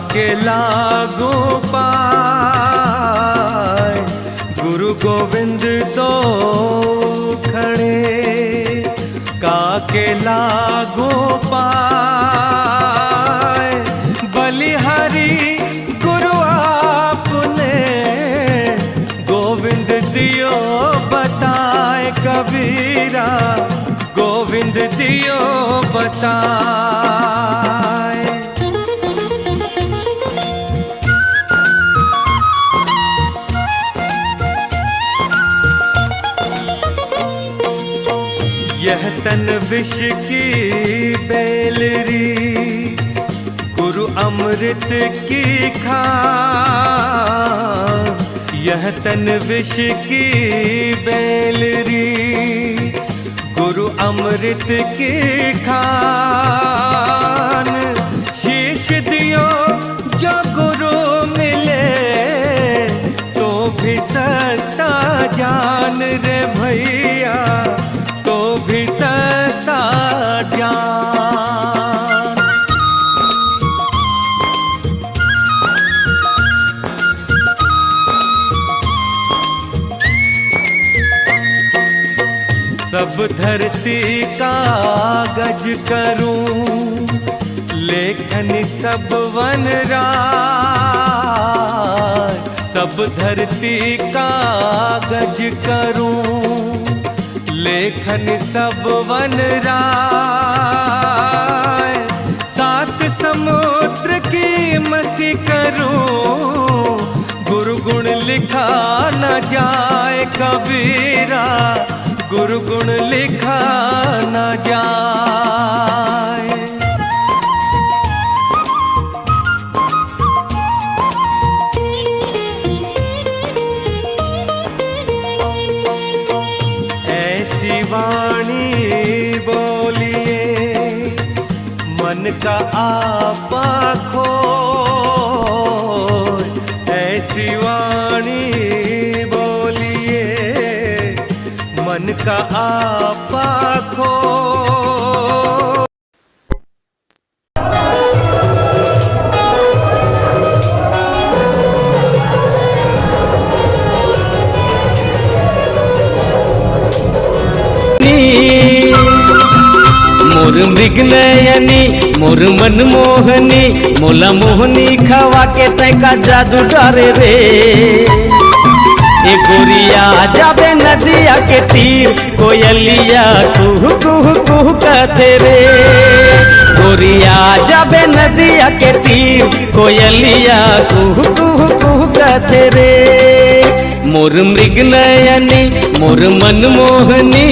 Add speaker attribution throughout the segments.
Speaker 1: के लागू पाए गुरु गोविंद तो खड़े, काके लागू पाए बलिहारी गुरु आपने गोविंद दियो बताए कबीरा गोविंद दियो बताए। यह तन विष की बेलरी गुरु अमृत की खान, यह तन विष की बेलरी गुरु अमृत की खान। शीश दियो जो गुरु मिले तो भी सस्ता जान रे भैया, तो भी सस्ता जान। सब धरती कागज करूं लेखन सब वनराज, सब धरती कागज करूं लेखन सब वनराज। सात समुद्र की मसी करूं गुरु गुण लिखा न जाए कबीरा, गुरु गुण लिखा न जाए। ऐसी वाणी बोलिए मन का आपा खोए, ऐसी वाणी बोलिए मन का आपा खो।
Speaker 2: मोर मृग नयनी मोर मनमोहनी मोला मोहनी खवा के तैका जादू डरे रे। ए गोरिया जाबे नदिया के तीर कोयलिया कुहू कुहू कुहू कहते रे। गोरिया जाबे नदिया के तीर कोयलिया कुहू कुहू कुहू कहते रे। मोर मृग नयनी मोर मनमोहनी।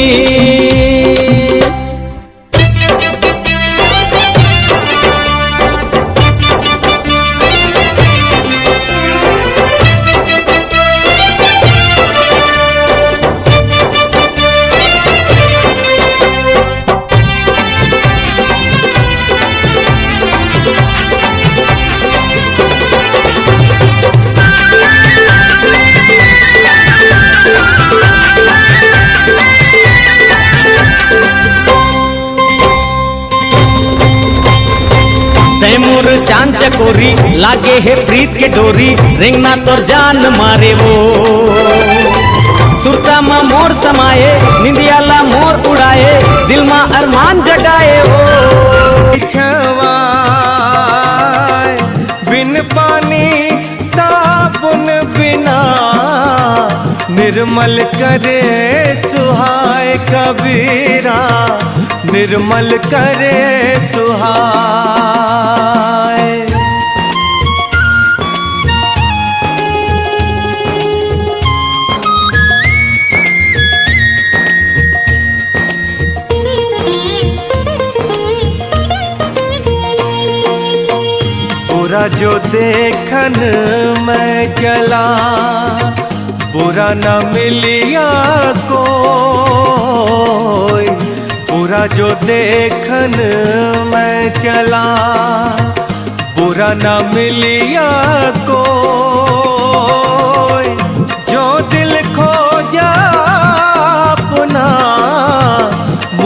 Speaker 2: तैमूर चांद चकोरी लागे है प्रीत के डोरी रेंगना तोर जान मारे वो। सुरता मा मोर समाये निंदियाला मोर उड़ाए दिल मा अरमान जगाए वो।
Speaker 1: छवाए बिन पानी साबुन बिना निर्मल करे सुहाए कबीरा, निर्मल करे सुहाए। बुरा जो देखन मैं चला बुरा न मिलिया कोई, बुरा जो देखन मैं चला बुरा न मिलिया कोई। जो दिल खो जा अपना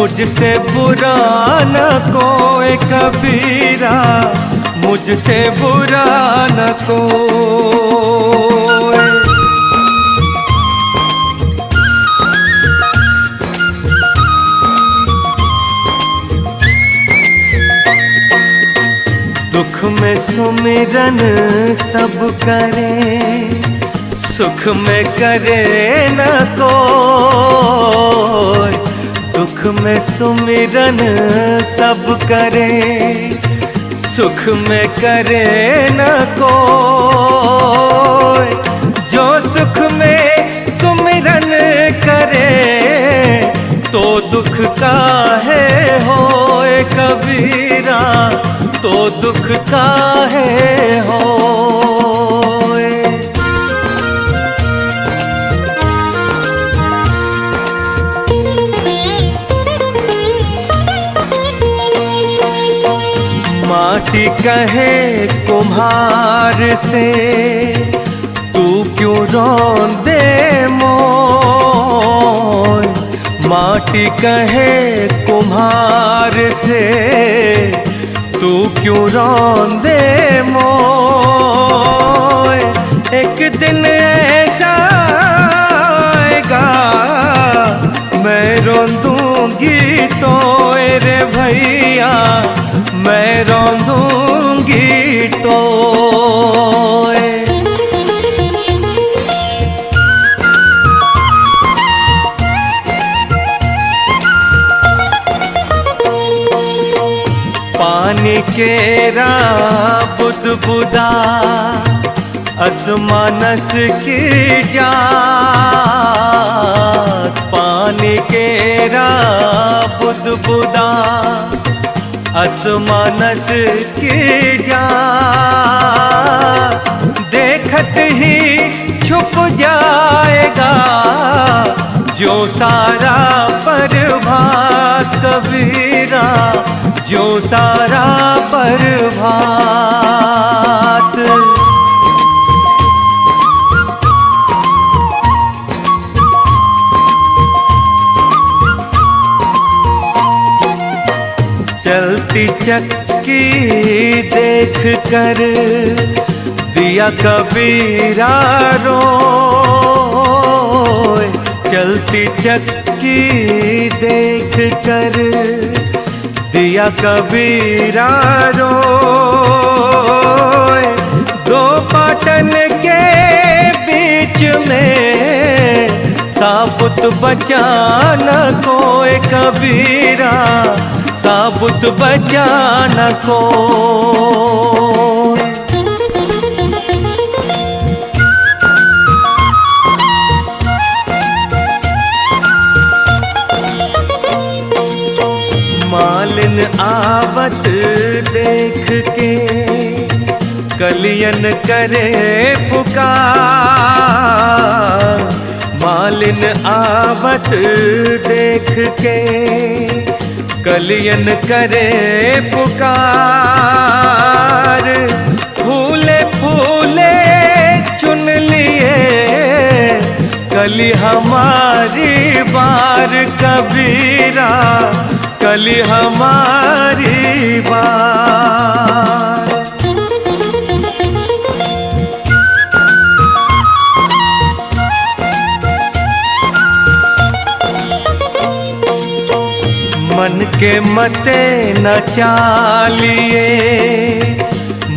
Speaker 1: मुझसे बुरा न कोई कबीरा, मुझसे बुरा न कोई। दुख में सुमिरन सब करे, सुख में करे न कोई। दुख में सुमिरन सब करे, सुख में करे न कोई। जो सुख में सुमिरन करे, तो दुख काहे होए कबीरा, तो दुख काहे होए। माटी कहे कुम्हार से, तू क्यों रोंदे मोय। माटी कहे कुम्हार से, तू क्यों रोंदे मोय। एक दिन ऐसा आएगा, मैं रोंदूंगी तो रे भैया, मैं रोंदूंगी तो। पानी केरा बुदबुदा, असमानस की जात। पानी केरा बुदबुदा, असमानस की जात। देखत ही छुप जाएगा, जो सारा प्रभात कबीरा, जो सारा प्रभात। चलती चक्की देख कर दिया कबीरा रोए। चलती चक्की देख कर दिया कबीरा रोए। दो पाटन के बीच में साबुत बचा न कोई कबीरा, साबुत बचा न कोई। मालिन आवत देख के कलियन करे पुकार। मालिन आवत देख के कलियन करे पुकार। फूले फूले चुन लिए कली हमारी बार कबीरा, कली हमारी बार। मन के मते न चालिए,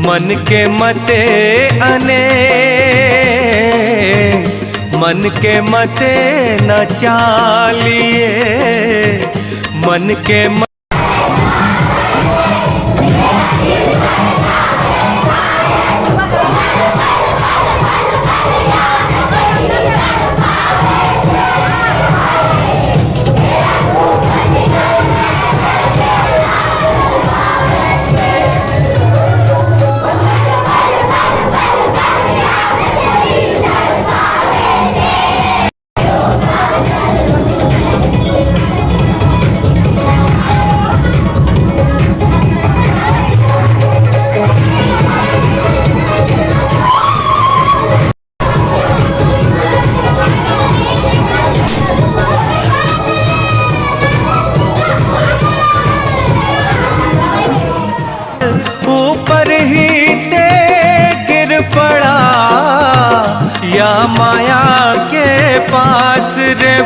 Speaker 1: मन के मते अने। मन के मते न चालिए, मन के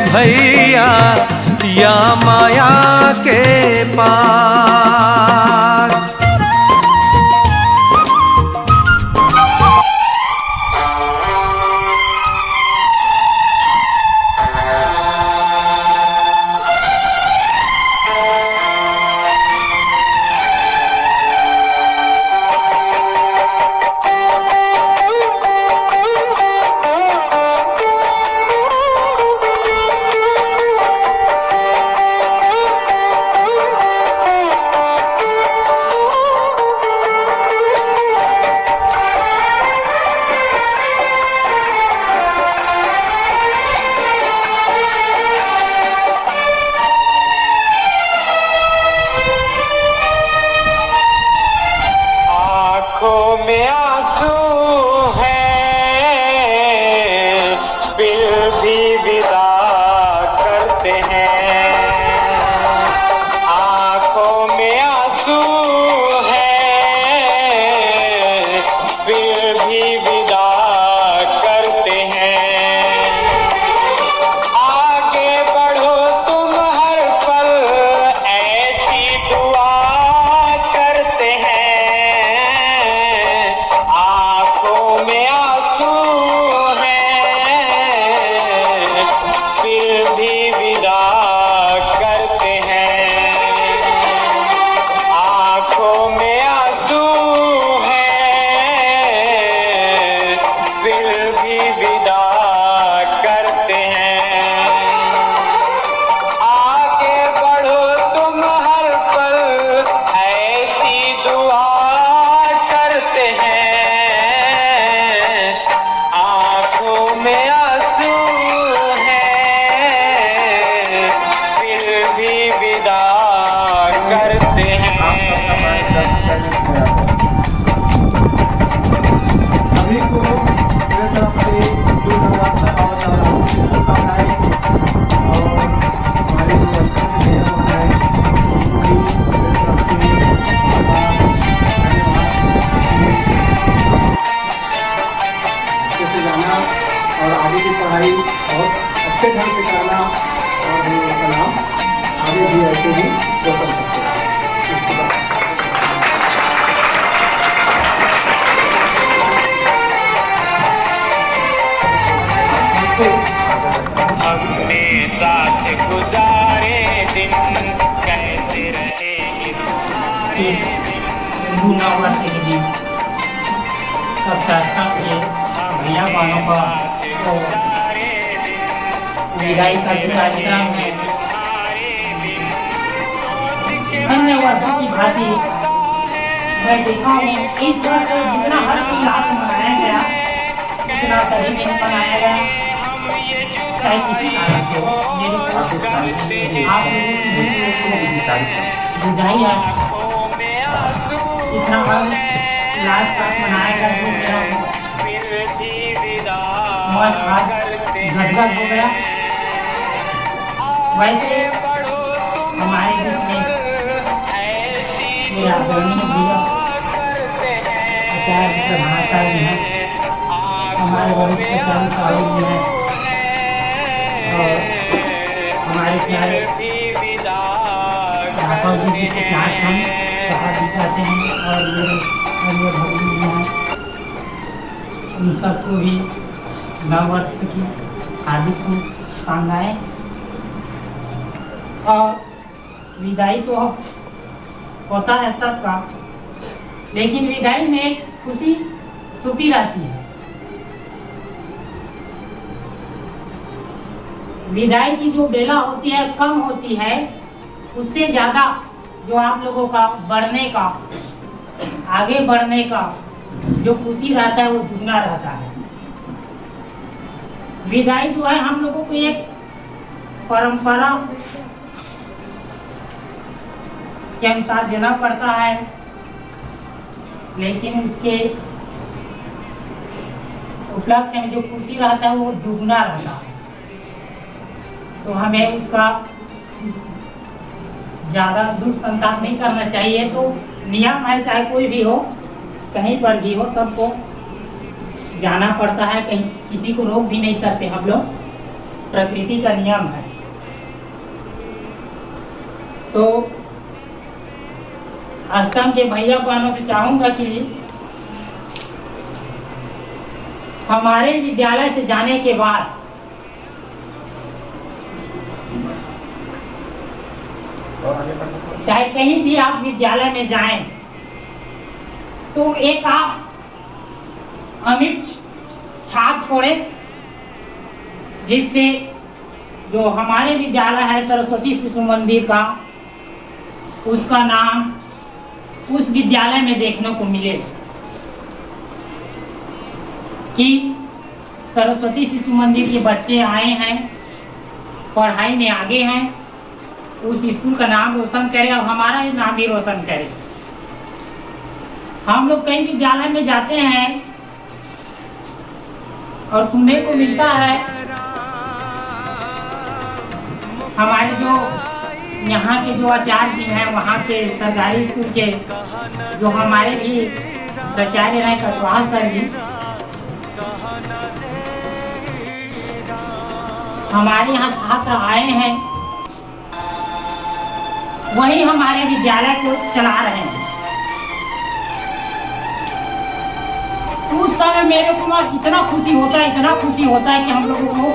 Speaker 1: भैया या माया के पास।
Speaker 3: आँखों में आंसू हैं, फिर भी विदा करते हैं। आँखों में आंसू हैं, फिर भी विदा करते हैं। आगे बढ़ो तुम हर पल ऐसी दुआ करते हैं। आँखों में आंसू हैं, फिर भी विदा करते हैं। आँखों में आंसू हैं, फिर भी विदा करते हैं। आगे बढ़ो तुम हर पल ऐसी दुआ करते हैं। आँखों में आंसू हैं, फिर भी विदा करते हैं।
Speaker 4: सभी को मेरे तरफ से हिंदू नववर्ष और नवरात्रि की शुभकामनाएं। और हमारे जो वर्कर हैं उनको भी मेरी तरफ से धन्यवाद। अच्छे से जाना और आगे की पढ़ाई बहुत अच्छे ढंग से करना और हम लोगों का नाम आगे भी ऐसे ही रोशन करते हैं।
Speaker 3: हमने साथ गुजारे दिन कैसे रहेंगे तुम्हारे
Speaker 5: इस हिंदू नववर्ष के दिन सब चाहता के भैया बहनों का तो विदाई का जो कार्यक्रम है अन्य वर्षों की भांति मैं देखा हूँ इस वर्ष जितना हर उल्लास मनाया गया उतना सभी में मनाया गया। चाहे किसी कारण से हो, मेरे को आप लोगों की विदाई है इतना हम लास्ट साथ मनाया गया जो मेरा मन आज गदगद हो गया। वैसे हमारे बीच में मेरा आदरणीय भैया आचार्य प्रधानाचार्य हैं, हमारे वरिष्ठ आचार्य साहब जी हैं और हमारे प्यारे राघव जी की सिद्धार्थ हैं बाहर भी जाते हैं और मेरे अन्य भगिनी भी हैं। उन सबको भी नववर्ष की हार्दिक शुभकामनाएं। और विदाई तो होता है सबका, लेकिन विदाई में एक खुशी छुपी रहती है। विदाई की जो बेला होती है कम होती है, उससे ज़्यादा जो आप लोगों का बढ़ने का आगे बढ़ने का जो खुशी रहता है वो दुगना रहता है। विदाई जो है हम लोगों को एक परंपरा के अनुसार देना पड़ता है, लेकिन उसके उपलक्ष्य में जो खुशी रहता है वो दुगना रहता है। तो हमें उसका ज़्यादा दुख संताप नहीं करना चाहिए। तो नियम है, चाहे कोई भी हो, कहीं पर भी हो, सबको जाना पड़ता है, कहीं किसी को रोक भी नहीं सकते हम लोग। प्रकृति का नियम है। तो अष्टम के भैया बहनों से चाहूंगा कि हमारे विद्यालय से जाने के बाद चाहे कहीं भी आप विद्यालय में जाएं तो एक आप अमिट छाप छोड़े, जिससे जो हमारे विद्यालय है सरस्वती शिशु मंदिर का, उसका नाम उस विद्यालय में देखने को मिले कि सरस्वती शिशु मंदिर के बच्चे आए हैं, पढ़ाई में आगे हैं, उस स्कूल का नाम रोशन करे और हमारा ही नाम भी रोशन करे। हम लोग कई विद्यालय में जाते हैं और सुनने को मिलता है हमारे जो यहाँ के जो आचार्य भी हैं, वहाँ के सरकारी स्कूल के जो हमारे भी प्राचार्य रहे कटवाल सर जी, हमारे यहाँ छात्र आए हैं, वही हमारे विद्यालय को चला रहे हैं। उस समय मेरे को इतना खुशी होता है कि हम लोगों को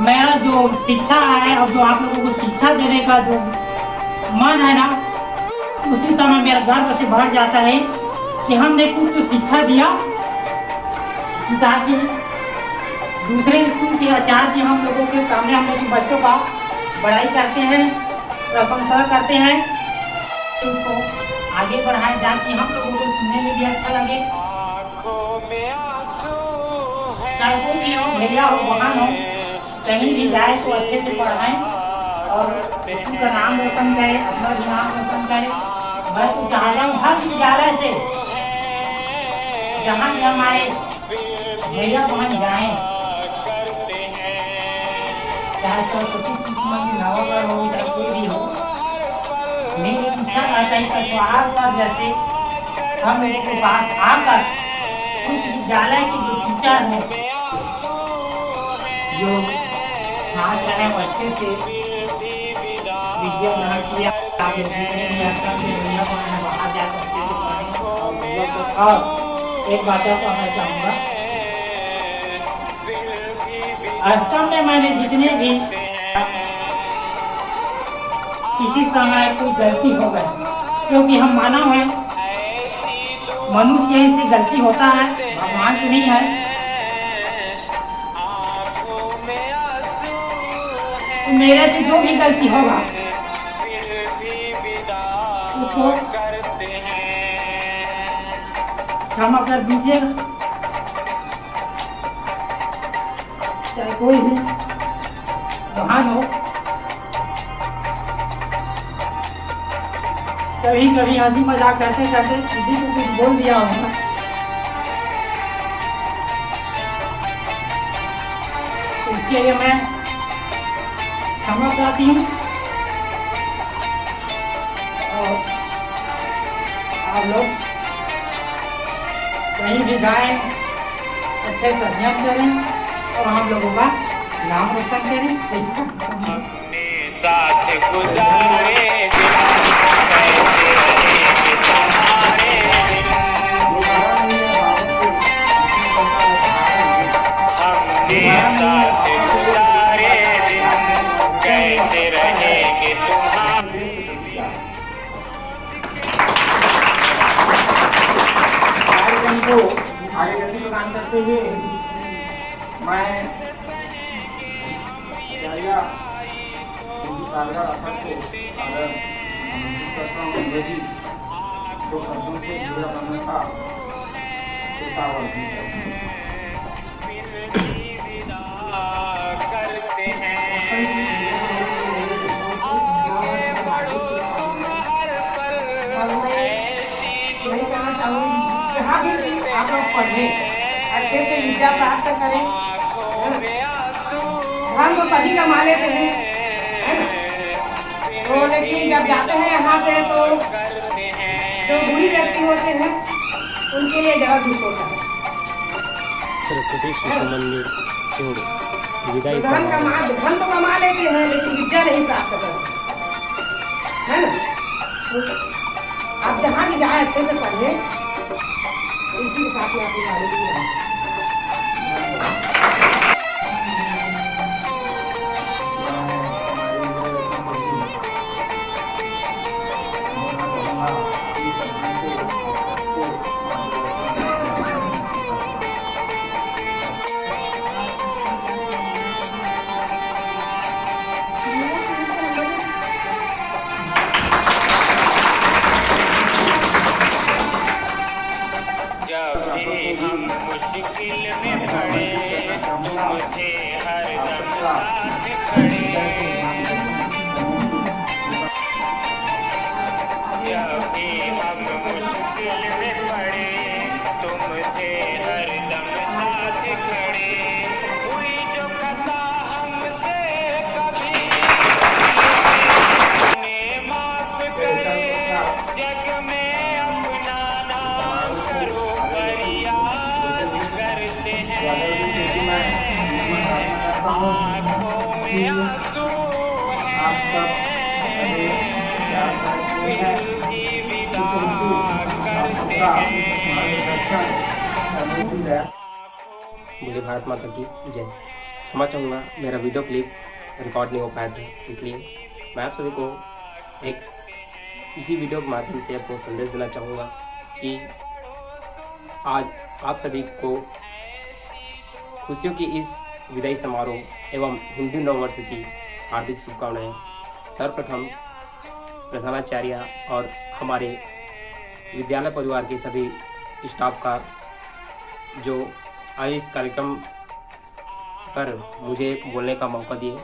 Speaker 5: मेरा जो शिक्षा है और जो आप लोगों को शिक्षा देने का जो मन है ना, उसी समय मेरा गर्व से भर जाता है कि हमने कुछ तो शिक्षा दिया ताकि दूसरे स्कूल के आचार्य हम लोगों के सामने हम लोग बच्चों का बड़ाई करते हैं, प्रशंसा करते हैं, उसको आगे बढ़ाएं ताकि हम लोगों को सुनने में भी अच्छा लगे। चाहे कोई भी हो, भैया हो, बहन हो, कहीं भी जाए तो अच्छे से पढ़ाएं और स्कूल का नाम रोशन करें, अपना भी नाम रोशन करें। मैं तो चाहता हूँ हर विद्यालय से जहाँ भी हमारे भैया बहन जाएं, चाहे सरस्वती शिशु मंदिर नवागढ़ हो, चाहे कोई भी हो, मेरी इच्छा रहता है कि आज सर जैसे हम लोगों के पास आकर उस विद्यालय के जो टीचर हैं, जो छात्र हैं, अच्छे से विद्या ग्रहण किया, आगे जितने भी आजकल के भैया बहन हैं वहाँ जाकर अच्छे से पढ़ें। और एक बात और कहना चाहूँगा, अष्टम में मैंने जितने भी किसी समय कोई गलती हो गई, क्योंकि हम मानव हैं, मनुष्य ही से गलती होता है, भगवान तो नहीं है। तो मेरे से जो भी गलती होगा उसको क्षमा कर दीजिएगा। चाहे कोई भी महान हो, कभी हंसी मजाक करते करते किसी को कुछ बोल दिया होगा, इसके लिए मैं क्षमा चाहती हूँ। और आप लोग कहीं भी जाएं, अच्छे से अध्ययन करें और हम लोगों का नाम रोशन करें।
Speaker 3: अपने साथ गुजारे कैसे रहेंगे तुम्हारे
Speaker 4: को आगे गति प्रदान करते हुए मैं अंग्रेजी दो शब्दों से जुड़ा करने का प्रस्ताव
Speaker 3: करते हैं।
Speaker 6: जहाँ भी आप लोग पढ़ें, अच्छे से विद्या प्राप्त करें, धन तो सभी कमा लेते हैं, है ना? तो लेकिन जब जाते हैं यहाँ से तो जो बुरी व्यक्ति होते हैं उनके लिए ज़्यादा दुख होता है।
Speaker 2: सरस्वती शिशु मंदिर विदाई
Speaker 6: धन तो कमा लेते हैं लेकिन विद्या नहीं प्राप्त कर सकते, है ना। तो आप जहाँ भी जाए अच्छे से पढ़े, इसी के साथ में अपनी वाणी भी रखें।
Speaker 3: जब भी हम मुश्किल में पड़े तुम थे हरदम साथ खड़े। जब भी हम मुश्किल में पड़े तुम थे हरदम साथ खड़े। हुई जो खता हमसे कभी ने माफ करे, जग में अपना नाम करो फरियाद करते हैं। आँखों में आंसू
Speaker 4: आप
Speaker 3: है, दिल की विदा करते हैं।
Speaker 2: बोले भारत माता की जय। क्षमा चाहूँगा, मेरा वीडियो क्लिप रिकॉर्ड नहीं हो पाया था, इसलिए मैं आप सभी को एक इसी वीडियो के माध्यम से आपको संदेश देना चाहूँगा कि आज आप सभी को खुशियों की इस विदाई समारोह एवं हिंदू नववर्ष की हार्दिक शुभकामनाएं। सर्वप्रथम प्रधानाचार्य और हमारे विद्यालय परिवार के सभी स्टाफ का जो आज इस कार्यक्रम पर मुझे बोलने का मौका दिए,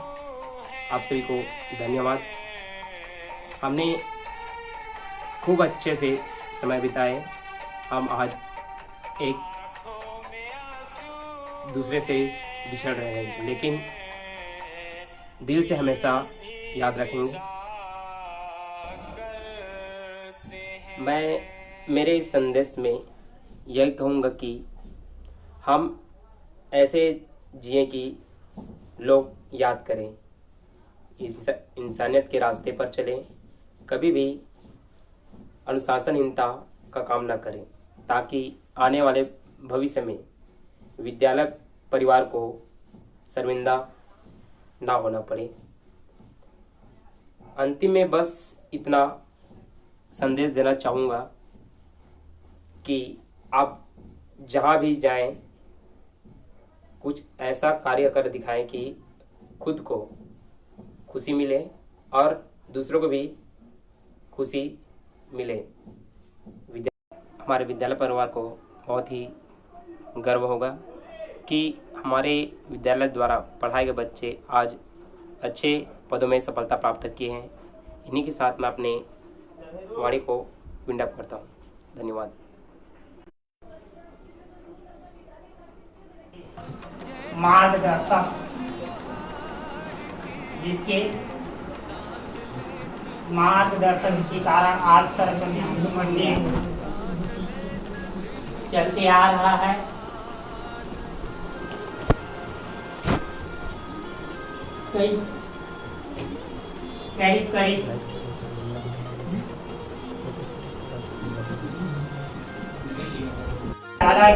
Speaker 2: आप सभी को धन्यवाद। हमने खूब अच्छे से समय बिताए। हम आज एक दूसरे से बिछड़ रहे हैं, लेकिन दिल से हमेशा याद रखेंगे। मैं मेरे इस संदेश में यही कहूँगा कि हम ऐसे जिए कि लोग याद करें, इंसानियत के रास्ते पर चलें, कभी भी अनुशासनहीनता का काम ना करें, ताकि आने वाले भविष्य में विद्यालय परिवार को शर्मिंदा ना होना पड़े। अंतिम में बस इतना संदेश देना चाहूँगा कि आप जहाँ भी जाएं, कुछ ऐसा कार्य कर दिखाएं कि खुद को खुशी मिले और दूसरों को भी खुशी मिले। हमारे विद्यालय परिवार को बहुत ही गर्व होगा कि हमारे विद्यालय द्वारा पढ़ाए गए बच्चे आज अच्छे पदों में सफलता प्राप्त किए हैं। इन्हीं के साथ मैं अपने वाणी को विंड अप करता हूँ। धन्यवाद।
Speaker 5: मार्गदर्शक जिसके मार्गदर्शन के कारण आज सरस्वती शिशु मंदिर चलते आ रहा है। करीब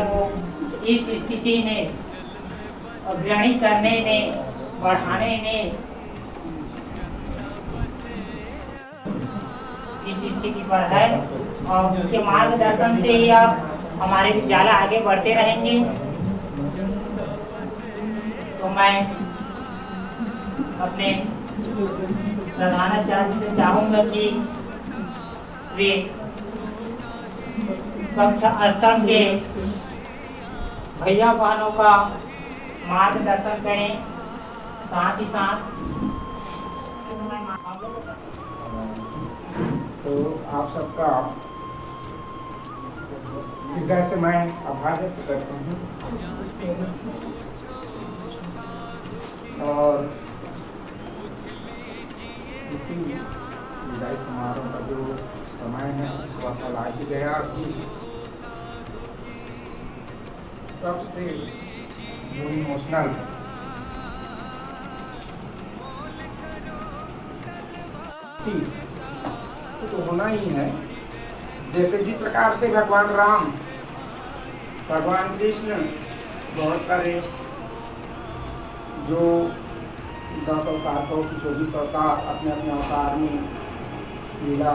Speaker 5: को इस स्थिति में अग्रणी करने में, बढ़ाने में, इस स्थिति पर है और उनके मार्गदर्शन से ही अब हमारे विद्यालय आगे बढ़ते रहेंगे। तो मैं अपने प्रधानाचार्य से चाहूँगा कि वे कक्षा स्तर के भैया बहनों का मार्गदर्शन करें, साथ ही साथ
Speaker 4: तो आप सबका हृदय से मैं आभार व्यक्त करता हूँ और इसी विदाई समारोह का जो समय है वह कल आ ही गया कि सबसे जो इमोशनल
Speaker 7: तो होना ही है। जैसे जिस प्रकार से भगवान राम, भगवान कृष्ण, बहुत सारे जो 10 अवतार को 24 अवतार अपने अपने अवतार में लीला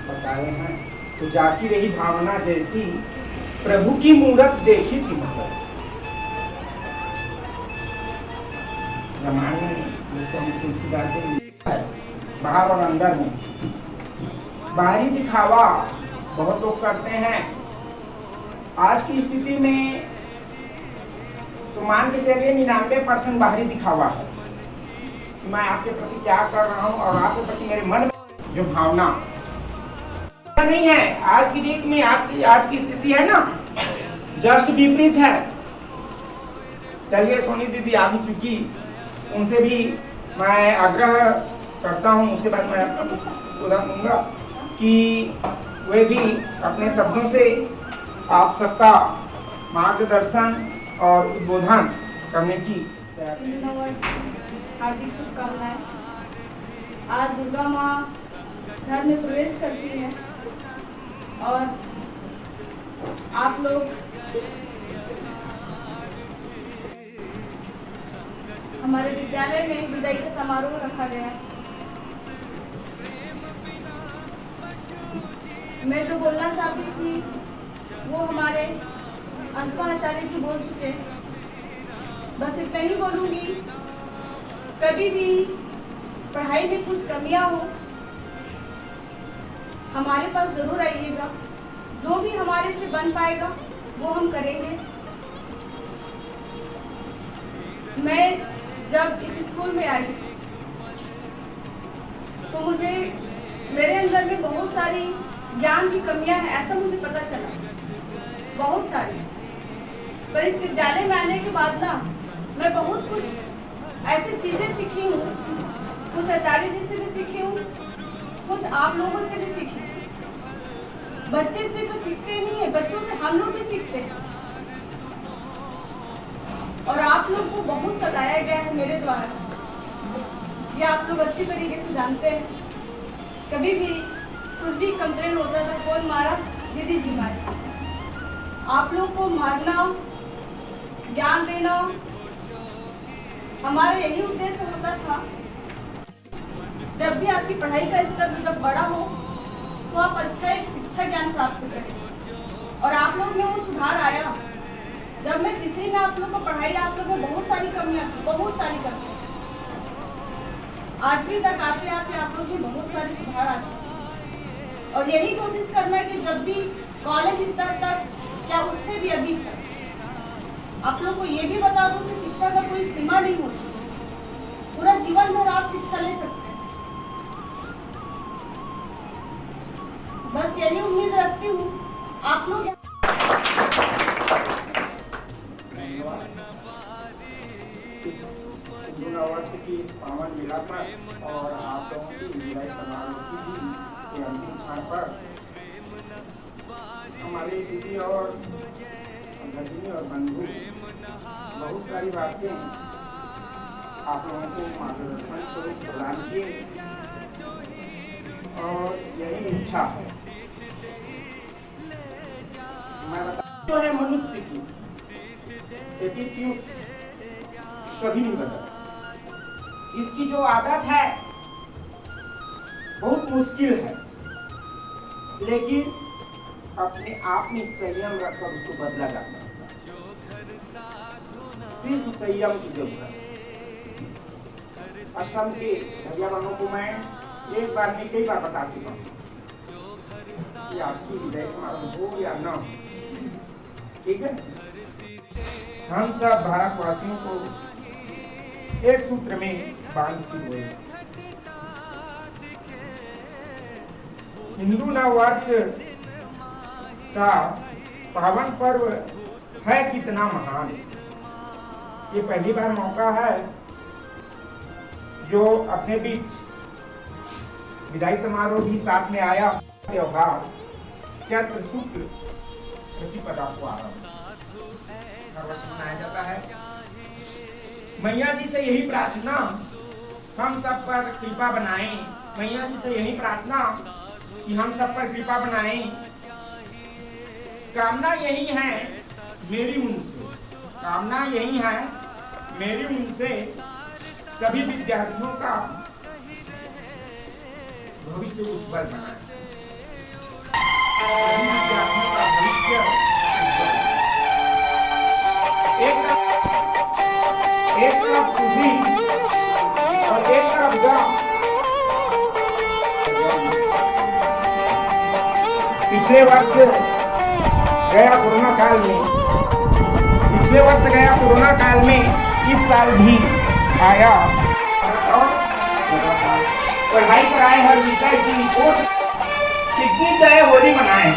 Speaker 7: बताए हैं, तो जाकी रही भावना जैसी प्रभु की मूरत देखी थी मतलब रामायण में जैसे हम तुलसीदास जी लिखा है, बाहर और अंदर में। बाहरी दिखावा बहुत लोग करते हैं। आज की स्थिति में तो मान के चलिए 99% बाहरी दिखावा है कि मैं आपके प्रति क्या कर रहा हूँ और आपके प्रति मेरे मन में जो भावना नहीं है। आज की डेट में आपकी आज की स्थिति है ना, जस्ट विपरीत है। चलिए सोनी दीदी आ भी चुकी, उनसे भी मैं आग्रह करता हूँ, उसके बाद मैं पूरा दूंगा कि वे भी अपने शब्दों से आप सबका मार्गदर्शन और उद्बोधन करने की
Speaker 8: हार्दिक शुभकामनाएं। आज दुर्गा माँ घर में प्रवेश करती है और आप लोग हमारे विद्यालय में विदाई का समारोह रखा गया। मैं जो बोलना चाहती थी वो हमारे अंशुमा आचार्य जी बोल चुके। बस इतना ही बोलूँगी, कभी भी पढ़ाई में कुछ कमियां हो हमारे पास ज़रूर आइएगा। जो भी हमारे से बन पाएगा वो हम करेंगे। मैं जब इस स्कूल में आई तो मुझे मेरे अंदर में बहुत सारी ज्ञान की कमियां हैं, ऐसा मुझे पता चला, बहुत सारी। पर इस विद्यालय में आने के बाद ना मैं बहुत कुछ ऐसी चीज़ें सीखी हूँ, कुछ आचार्य जी से भी सीखी हूँ, कुछ आप लोगों से भी सीखी। बच्चे से तो सीखते नहीं है, बच्चों से हम लोग भी सीखते हैं। और आप लोग को बहुत सताया गया है मेरे द्वारा, ये आप लोग अच्छी तरीके से जानते हैं। कभी भी कुछ भी कंप्लेन होता था, कौन मारा, दीदी जी मारे। आप लोग को मारना, ज्ञान देना हमारा यही उद्देश्य होता था। जब भी आपकी पढ़ाई का स्तर जब बड़ा हो तो आप अच्छा एक शिक्षा ज्ञान प्राप्त करें। और आप लोग में वो सुधार आया। जब मैं तीसरी में आप लोग को पढ़ाई, आप लोग में बहुत सारी कमियां थी, बहुत सारी कमियां। 8वीं तक आते आते आप लोग में बहुत सारे सुधार आ चुके। और यही कोशिश करना कि जब भी कॉलेज स्तर तक, क्या उससे भी अधिक तक, आप लोग को ये भी बता दूं कि शिक्षा का कोई सीमा नहीं होती, पूरा जीवन भर आप शिक्षा ले सकते हैं। बस यही उम्मीद रखती हूँ आप लोग
Speaker 7: की इस पावन मेला पर और आप लोगों की विदाई समारोह के अंतिम क्षण पर हमारे दीदी और भगिनी और बंधु बहुत सारी बातें आप लोगों को मार्गदर्शन स्वरूप प्रदान किए। और यही इच्छा है मैं बता जो है मनुष्य की एटीट्यूड कभी नहीं बदलता। इसकी जो आदत है बहुत मुश्किल है, लेकिन अपने आप में संयम रखकर उसको बदला जा सकता है। सिर्फ संयम की जरूरत है। अष्टम के भैया बहनों को मैं एक बार नहीं कई बार बता चुका हूँ कि आपकी विदाई समारोह हो या न, ठीक है। हम सब भारतवासियों को एक सूत्र में बांध की बोले। हिंदू नव वर्ष का पावन पर्व है कितना महान। ये पहली बार मौका है जो अपने बीच विदाई समारोह भी साथ में आया। त्योहार चैत्र शुक्ल प्रतिपदा को आरंभ हर वर्ष मनाया जाता है। मैया जी से यही प्रार्थना हम सब पर कृपा बनाएं मैया जी से यही प्रार्थना कि हम सब पर कृपा बनाएं। कामना यही है मेरी उनसे, कामना यही है मेरी उनसे, सभी विद्यार्थियों का भविष्य उज्जवल बनाए, सभी विद्यार्थियों का भविष्य उज्जवल। एक तरफ खुशी और एक तरफ गम। पिछले वर्ष गया कोरोना काल में, पिछले वर्ष गया कोरोना काल में, इस साल भी आया और पढ़ाई कराए हर विषय की रिपोर्ट। कितनी तरह होली मनाए,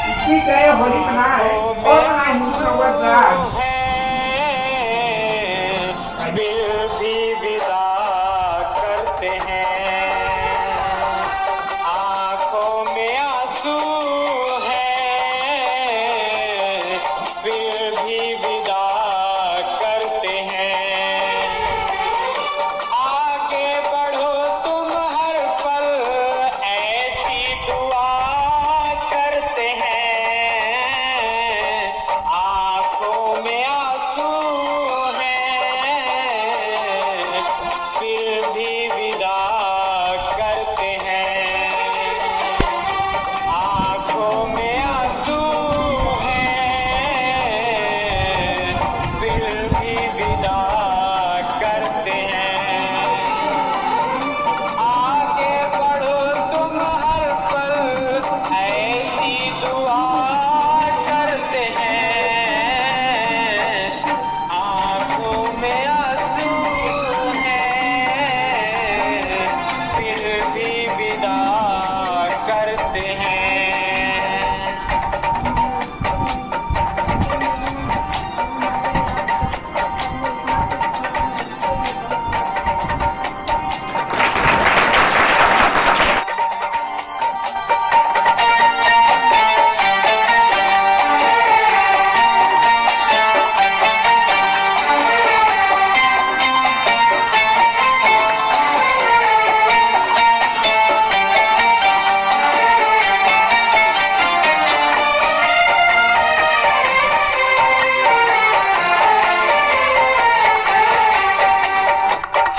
Speaker 7: कितनी तरह होली मनाए और मनाए हिंदू नववर्ष।
Speaker 3: फिर भी विदा करते हैं, आंखों में आंसू है, फिर भी विदा करते हैं। आगे बढ़ो तुम हर पल, ऐसी दुआ करते हैं। आंखों में आंसू है, फिर भी विदा करते हैं। आंखों में आंसू है, फिर भी विदा करते हैं। आगे बढ़ो तुम हर पल, ऐसी दुआ करते हैं। आंखों में आंसू है, फिर भी विदा करते हैं।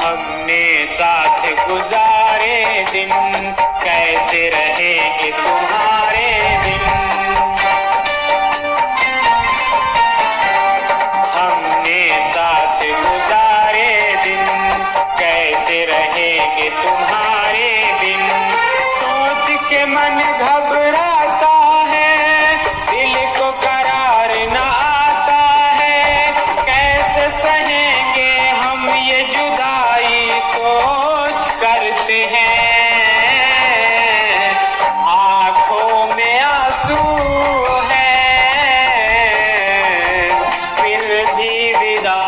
Speaker 3: हमने साथ गुजारे दिन, कैसे रहेंगे तुम्हारे दिन। हमने साथ गुजारे दिन, कैसे रहेंगे तुम्हारे दिन। सोच के मन घबराता है, दिल को करार न आता है। कैसे सहेंगे हम ये जुदाई, सोच करते हैं। आंखों में आंसू है, फिर भी विदा